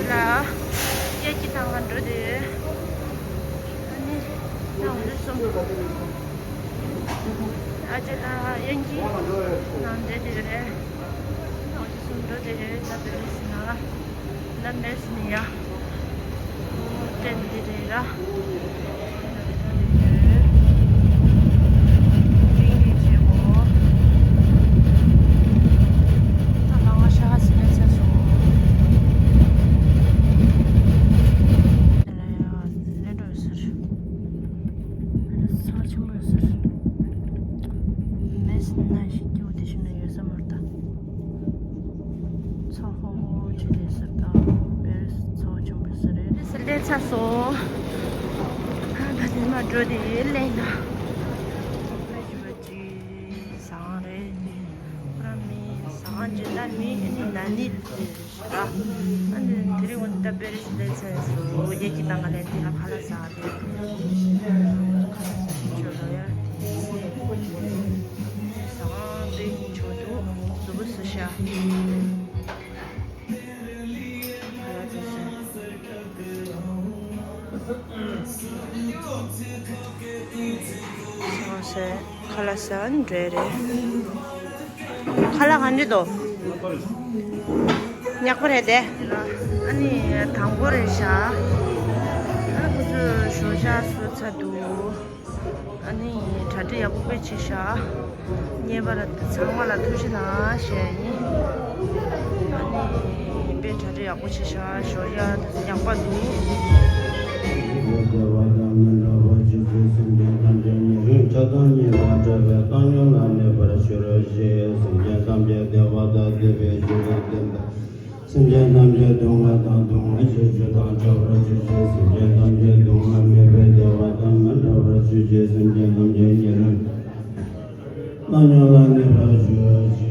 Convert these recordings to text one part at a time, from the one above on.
아질라 얘기 당한들이 아니 나 오늘 좀 아질라 연기 남자들이 어디 숨들이 나들이스나 남매스니야 땐들이라 차소 마지막 저기 레나 마지막이 상래 그러면 상한지라미 나니 아 아니 드리원 답변에서 얘기 나가는 데가 갈라서 저거야 상한데 저도 너무 쓰셔 세 칼라산 레레 칼라 간지도 약불해야 돼 아니 당고를 샤 그래서 쇼샤 수차도 아니 자주 야구배 치샤 예바라 상마라 투시나 셰이 아니 배 자주 야구 치샤 쇼야 양반도 Chadani Rajabe Tanyolane Parashuraje Sanjay Tamje Devada Deve Jurendenda Sanjay Tamje Dunga Tandunga Jeju Tanjavra Juje Sanjay Tamje Dunga Mebe Devada Mandavra Juje Sanjay Tamje Nyeran Tanyolane Parashuraje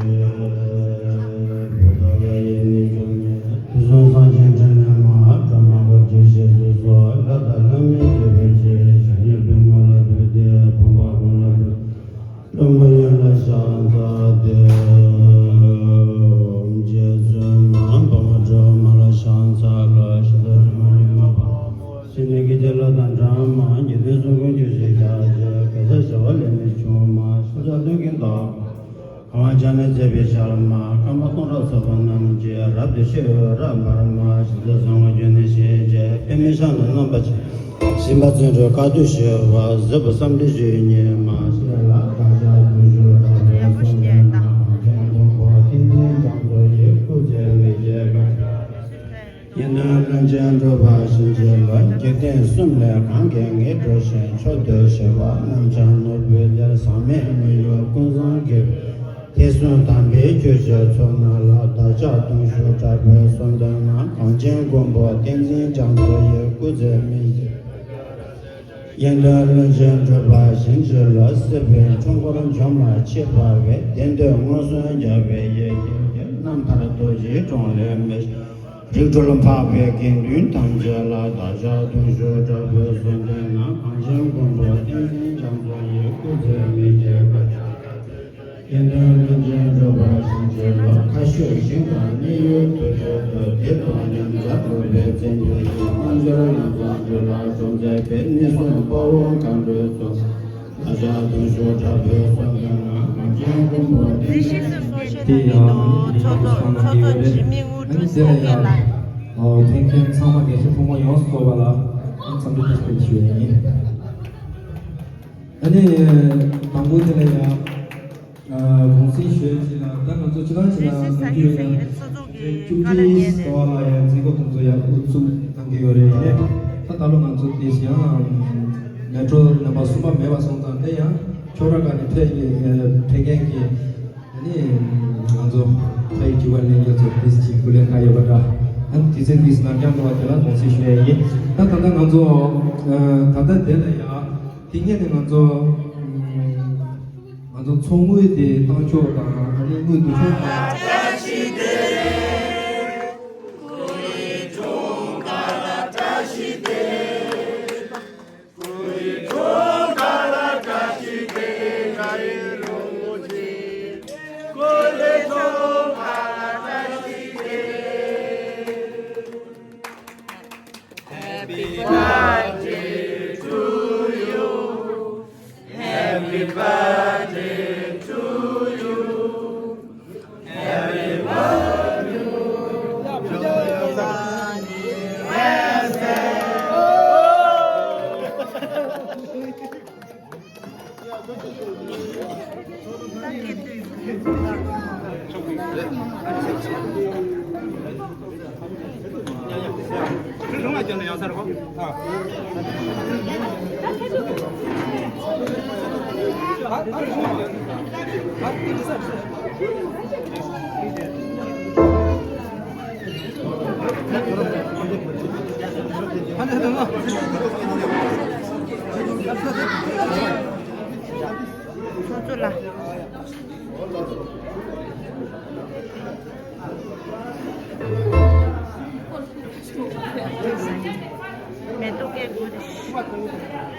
Budaya Yeni Jungye Tuzon Sanjay Chanama Kamago Juje Zuzo Lada Lame Deveje Sanjay Bimala Dede Pumba Ramayana Shantade Jezuma Pamaja Mala Shantala Shadharmani Mapa Siniki Jala Danjama Yidisungu Yusikaja Kasa Shavalini Chuma Shajaluginda Kamajana Zebi Shalma Kamatonra Savanam Jaya Rabdi Shira Marama Shadasungu Yunishe Pemishana Nambachi Simbatsunjo Kadushiva Zaba Samdi Jini Masala Yendaran Jandra Shinjala Seven, Chongoran Jama Chipave, Dende Monson Jave, Namparadoji, John Lemes, Jigjolam Pape, King Tangela, Daja, Tunjo, Jave, Sondena, Anjam Gombo, Jandra, Kuze, Yendaran Jandra Shinjala, Kashu, Shinga, Niyu, Depan, Jacobe, Tenjo, Angela, Jandra, Jonze, Penison, Bowen, Candreso, Daja, Tunjo, Jave, Sondena, Anjam Gombo, This is a social 저도 지명으로 소개라. 탱탱 상황 계신 부모 연습 거봐라. 참도 디스플레이. 아니 방문들이야. 공시学习나当做지나지나 주지 스토라에 지고 동조야 우수 단계열에 다달로 만족 대시야 메트로 넘버 수바 매바 성장대야 초라가니 폐경기 아니 먼저 저희 기관에 여서 디스치 불에 가여봐라 한 디zen 디스나장도 왔다라 공시学习 다단단 먼저 다단 되려야 딩에는 먼저 먼저 총무에 대해 당초가 아니 뭐도 소주라. 매도게 구대.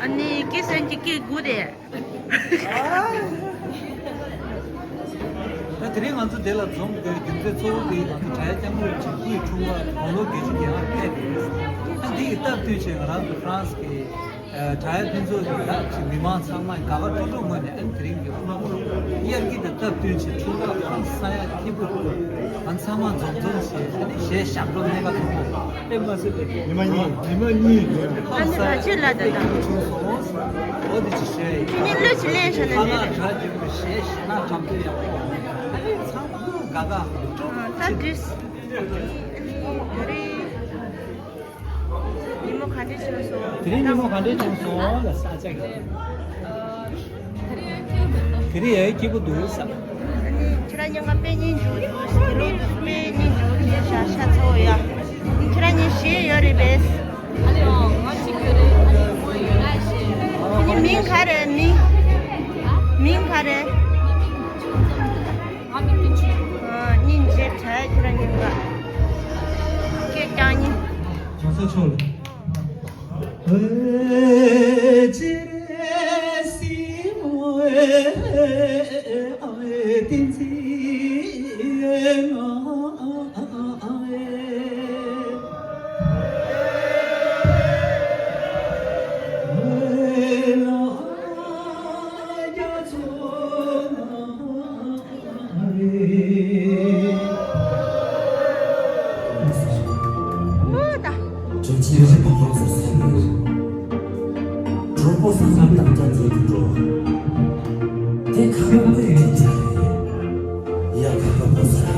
아니 계산기게 구대. 나 드링 안도 될라 좀 근데 소리 안 차야 장을 찍기 좋아 언어 계속이 안 근데 이따 뒤에랑 프랑스 게 차야 빈소가 지금 미만 상만 가가 좀 뭐네 안 드링 게 이야기 듣다 뒤에 좋아 프랑스 사야 기부 안 상만 좀좀시 아니 셰 샤브로 내가 좀 빼면서 니만이 아니 같이 라다. 어디 셰 니 르치 렌션은 하나 가지고 셰 나 잠들이야 아니 상만 가가 타디스. 우리 이모 가지셔서. 드림이모 간대 정서 싸자게 그래 기부도 싸 아니 트라니가 빼닌 주주 스로 빼닌 주주 샤샤토야. 트라니 시여리 베스. 아니요, 지금 뭐 유나시 니 민카레 민카레. 아미피추 닌제 잘 트라니가. 깨짱이. 장서철 뭐다. 좀 지혜를 벗어서 로봇 상상 남자들 들어 내 가방을 진짜해 야 가방 벗어라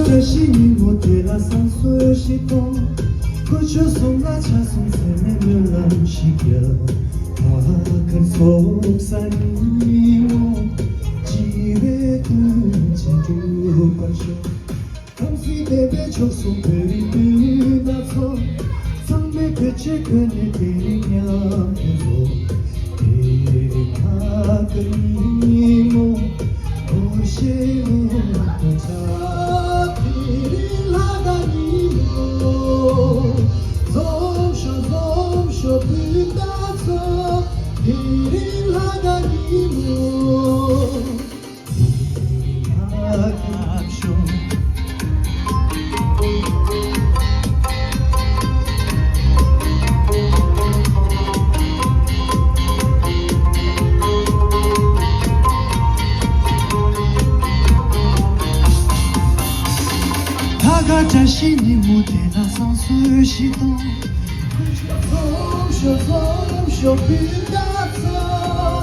자신이 못해라 상소시고 고쳐송나 차송새는 열람시겨 큰 속산이모 지회 근제도 관쇼 감시대배 적송별이 끝나서 상배 배치 그네 때리냐 해서 대학은이모 오시는 자비를 하다니요 솜쇼 빛나서 비를 하다니요 하기쇼 자신이 못해나 선수시던 솜쇼 빛나서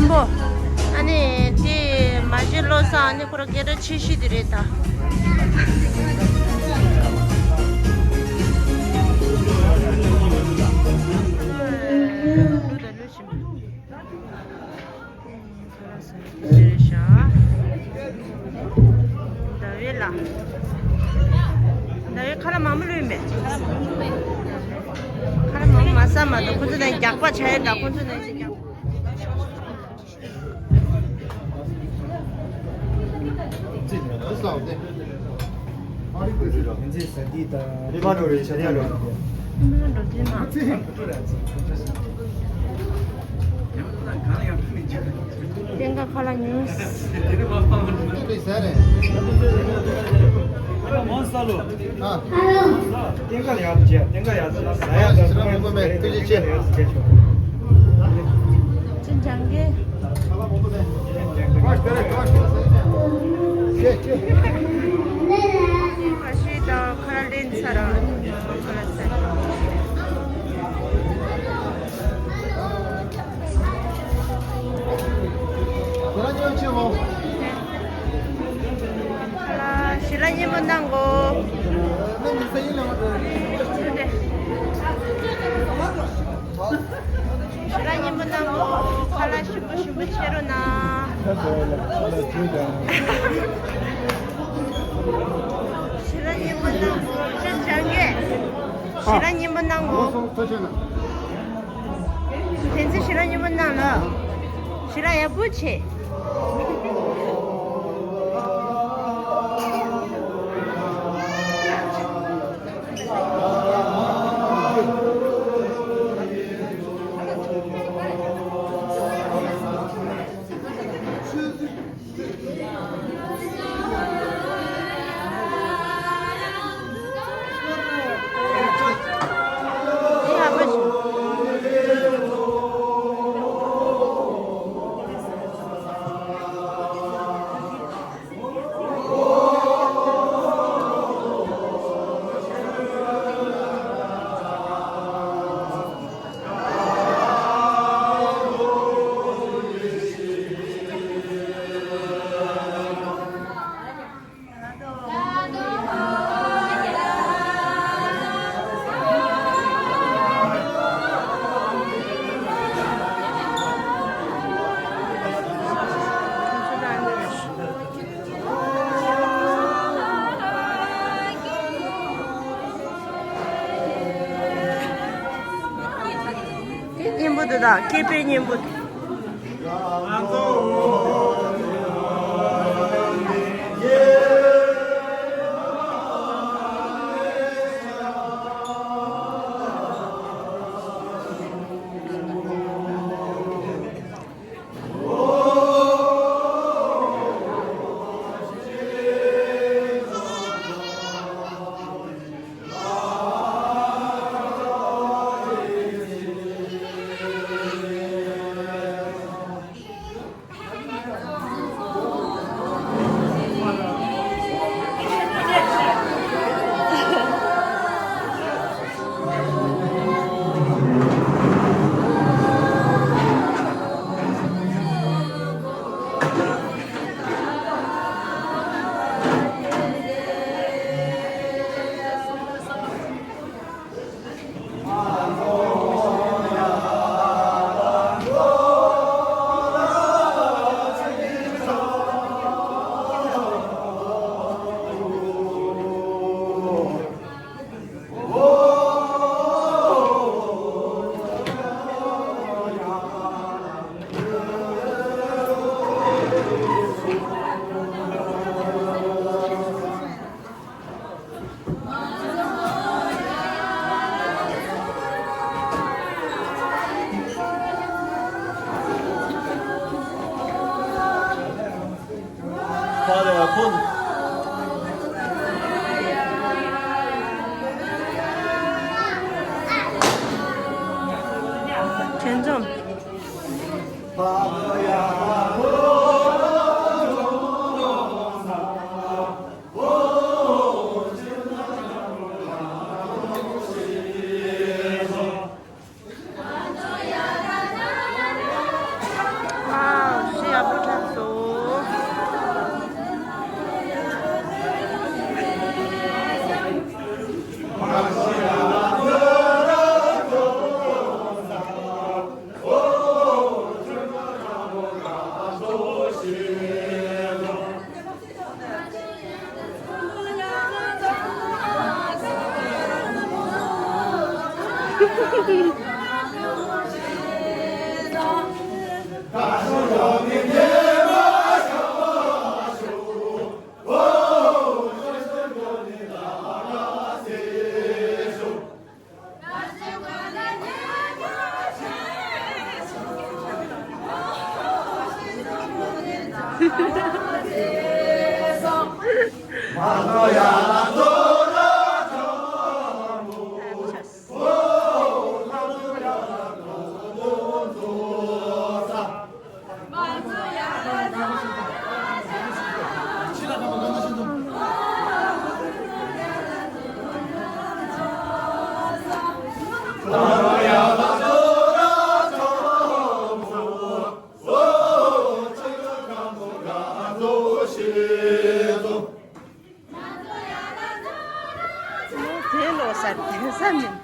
전부 아니 디 마질로서 아니 그렇게를 치시들이다. 나왜 카라마물이매? 카라마물 마사마도 군주는 약과 차이다. 군주는 이제 약. Tenga kala news. 진장게. 다시 사람 골랐어요. 아, 신랑님 만나고. 그래. 신랑님 만나고 칼라 슈퍼 채로나. 신랑님 만나고 장게. 신랑님 만나고. 댄스 신랑님 만나러. 신랑야 부치. 님부드다. 길필 님부드. 젠좀. 와우, 시야 붙였어. 대로 살면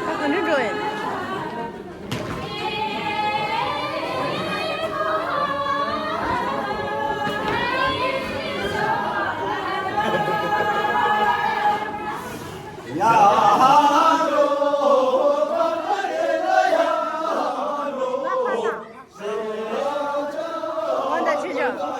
他很认真。 我得去这。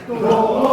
또